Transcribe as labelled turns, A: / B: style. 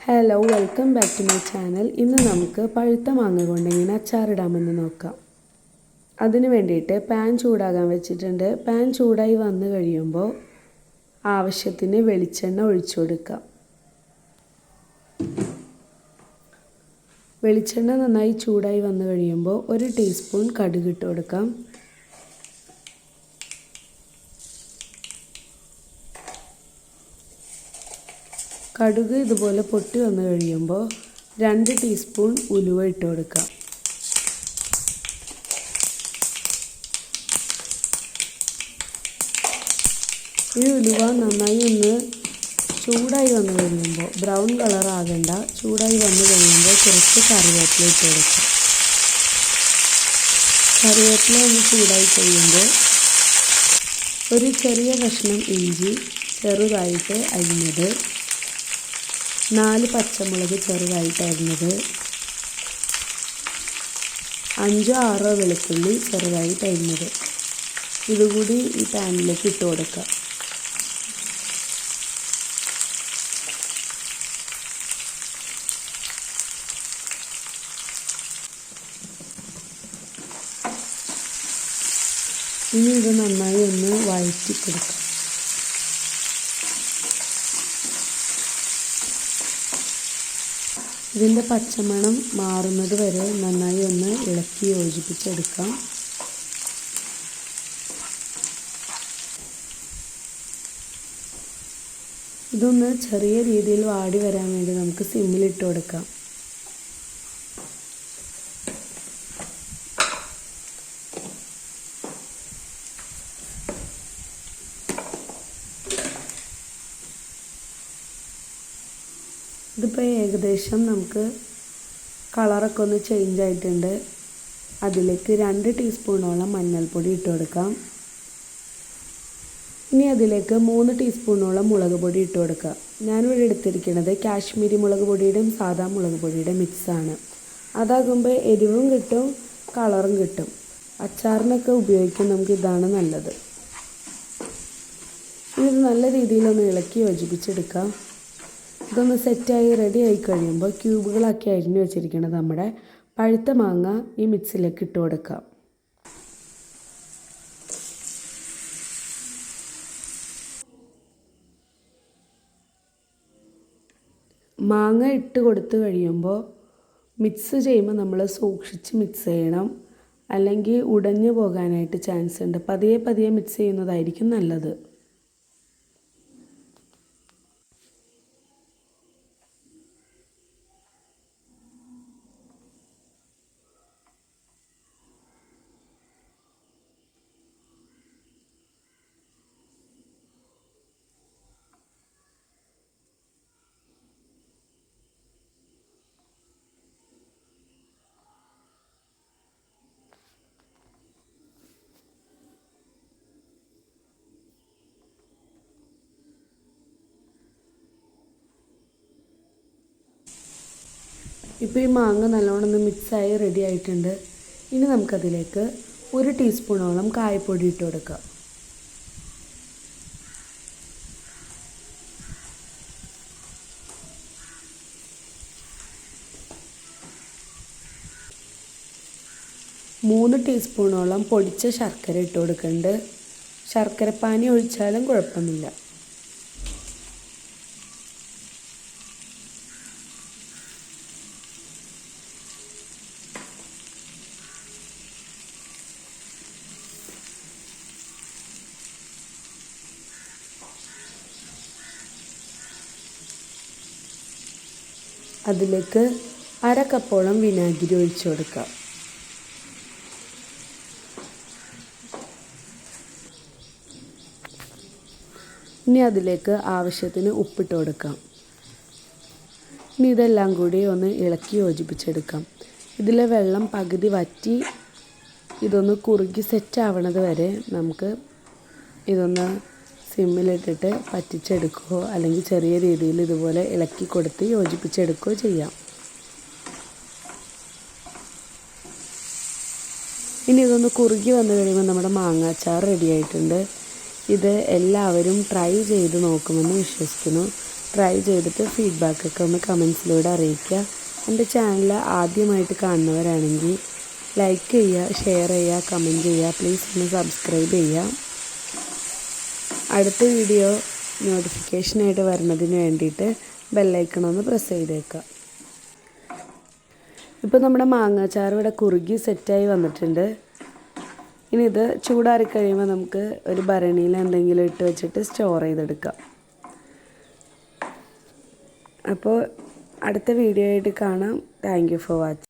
A: Hello, welcome back to my channel. ഇന്ന് നമുക്ക് പഴുത്ത മാങ്ങ കൊണ്ട് എങ്ങനെ അച്ചാറിടാമെന്ന് നോക്കാം. അതിന് വേണ്ടിയിട്ട് പാൻ ചൂടാകാൻ വെച്ചിട്ടുണ്ട്. പാൻ ചൂടായി വന്നു കഴിയുമ്പോൾ ആവശ്യത്തിന് വെളിച്ചെണ്ണ ഒഴിച്ചു കൊടുക്കാം. വെളിച്ചെണ്ണ നന്നായി ചൂടായി വന്നു കഴിയുമ്പോൾ 1 ടീസ്പൂൺ കടുക് ഇട്ട് കൊടുക്കാം. കടുക് ഇതുപോലെ പൊട്ടി വന്നു കഴിയുമ്പോൾ 2 ടീസ്പൂൺ ഉലുവ ഇട്ട് കൊടുക്കാം. ഈ ഉലുവ നന്നായി ഒന്ന് ചൂടായി വന്നു കഴിയുമ്പോൾ, ബ്രൗൺ കളർ ആകണ്ട, ചൂടായി വന്നു കഴിയുമ്പോൾ കുറച്ച് കറിവേപ്പില ഇട്ട് കൊടുക്കാം. കറിവേപ്പില ഒന്ന് ചൂടായി കഴിയുമ്പോൾ ഒരു ചെറിയ കഷ്ണം ഇഞ്ചി ചെറുതായിട്ട് അരിഞ്ഞത്, 4 പച്ചമുളക് ചെറുതായിട്ട് അരിഞ്ഞത്, 5-6 വെളുത്തുള്ളി ചെറുതായിട്ട് അരിഞ്ഞത്, ഇതുകൂടി ഈ പാനിലേക്ക് ഇട്ട് കൊടുക്കുക. ഇനി ഇത് നന്നായി ഒന്ന് വഴറ്റി കൊടുക്കുക. ഇതിൻ്റെ പച്ചമണം മാറുന്നത് വരെ നന്നായി ഒന്ന് ഇളക്കി യോജിപ്പിച്ചെടുക്കാം. ഇതൊന്ന് ചെറിയ രീതിയിൽ വാടി വരാൻ വേണ്ടി നമുക്ക് സിമ്മിലിട്ട് കൊടുക്കാം. ഇതിപ്പോൾ ഏകദേശം നമുക്ക് കളറൊക്കെ ഒന്ന് ചേഞ്ച് ആയിട്ടുണ്ട്. അതിലേക്ക് 2 ടീസ്പൂണോളം മഞ്ഞൾപ്പൊടി ഇട്ട് കൊടുക്കാം. ഇനി അതിലേക്ക് 3 ടീസ്പൂണോളം മുളക് പൊടി ഇട്ട് കൊടുക്കാം. ഞാനിവിടെ എടുത്തിരിക്കുന്നത് കാശ്മീരി മുളക് പൊടിയുടെയും സാദാ മുളക് പൊടിയുടെ മിക്സാണ്. അതാകുമ്പോൾ എരിവും കിട്ടും, കളറും കിട്ടും. അച്ചാറിനൊക്കെ ഉപയോഗിക്കാൻ നമുക്ക് ഇതാണ് നല്ലത്. ഇത് നല്ല രീതിയിലൊന്ന് ഇളക്കി യോജിപ്പിച്ചെടുക്കാം. ഇതൊന്ന് സെറ്റായി റെഡി ആയി കഴിയുമ്പോൾ ക്യൂബുകളാക്കി അരിഞ്ഞു വെച്ചിരിക്കുന്നത് നമ്മുടെ പഴുത്ത മാങ്ങ ഈ മിക്സിലേക്ക് ഇട്ട് കൊടുക്കാം. മാങ്ങ ഇട്ട് കൊടുത്തു കഴിയുമ്പോൾ മിക്സ് ചെയ്യുമ്പോൾ നമ്മൾ സൂക്ഷിച്ച് മിക്സ് ചെയ്യണം, അല്ലെങ്കിൽ ഉടഞ്ഞു പോകാനായിട്ട് ചാൻസ് ഉണ്ട്. പതിയെ പതിയെ മിക്സ് ചെയ്യുന്നതായിരിക്കും നല്ലത്. ഇപ്പോൾ ഈ മാങ്ങ നല്ലോണം ഒന്ന് മിക്സായി റെഡി ആയിട്ടുണ്ട്. ഇനി നമുക്കതിലേക്ക് 1 ടീസ്പൂണോളം കായപ്പൊടി ഇട്ട് കൊടുക്കാം. മൂന്ന് ടീസ്പൂണോളം പൊടിച്ച ശർക്കര ഇട്ട് കൊടുക്കുന്നുണ്ട്. ശർക്കരപ്പാനി ഒഴിച്ചാലും കുഴപ്പമില്ല. അതിലേക്ക് 1/2 കപ്പോളം വിനാഗിരി ഒഴിച്ചു കൊടുക്കാം. ഇനി അതിലേക്ക് ആവശ്യത്തിന് ഉപ്പിട്ട് കൊടുക്കാം. ഇനി ഇതെല്ലാം കൂടി ഒന്ന് ഇളക്കി യോജിപ്പിച്ചെടുക്കാം. ഇതിലെ വെള്ളം പകുതി വറ്റി ഇതൊന്ന് കുറുകി സെറ്റ് ആവണത് വരെ നമുക്ക് ഇതൊന്ന് സിമ്മിലിട്ടിട്ട് പറ്റിച്ചെടുക്കുകയോ അല്ലെങ്കിൽ ചെറിയ രീതിയിൽ ഇതുപോലെ ഇളക്കി കൊടുത്ത് യോജിപ്പിച്ചെടുക്കുകയോ ചെയ്യാം. ഇനി ഇതൊന്ന് കുറുകി വന്നു കഴിയുമ്പോൾ നമ്മുടെ മാങ്ങാച്ചാർ റെഡി ആയിട്ടുണ്ട്. ഇത് എല്ലാവരും ട്രൈ ചെയ്ത് നോക്കുമെന്ന് വിശ്വസിക്കുന്നു. ട്രൈ ചെയ്തിട്ട് ഫീഡ്ബാക്കൊക്കെ ഒന്ന് കമൻസിലൂടെ അറിയിക്കുക. എൻ്റെ ചാനൽ ആദ്യമായിട്ട് കാണുന്നവരാണെങ്കിൽ ലൈക്ക് ചെയ്യുക, ഷെയർ ചെയ്യുക, കമൻറ്റ് ചെയ്യുക. പ്ലീസ് ഒന്ന് സബ്സ്ക്രൈബ് ചെയ്യുക. അടുത്ത വീഡിയോ നോട്ടിഫിക്കേഷനായിട്ട് വരുന്നതിന് വേണ്ടിയിട്ട് ബെല്ലൈക്കണൊന്ന് പ്രസ് ചെയ്തേക്കുക. ഇപ്പോൾ നമ്മുടെ മാങ്ങാച്ചാർ ഇവിടെ കുറുകി സെറ്റായി വന്നിട്ടുണ്ട്. ഇനി ഇത് ചൂടാറി കഴിയുമ്പോൾ നമുക്ക് ഒരു ഭരണിയിൽ എന്തെങ്കിലും ഇട്ട് വെച്ചിട്ട് സ്റ്റോർ ചെയ്തെടുക്കാം. അപ്പോൾ അടുത്ത വീഡിയോ ആയിട്ട് കാണാം. Thank you for watching.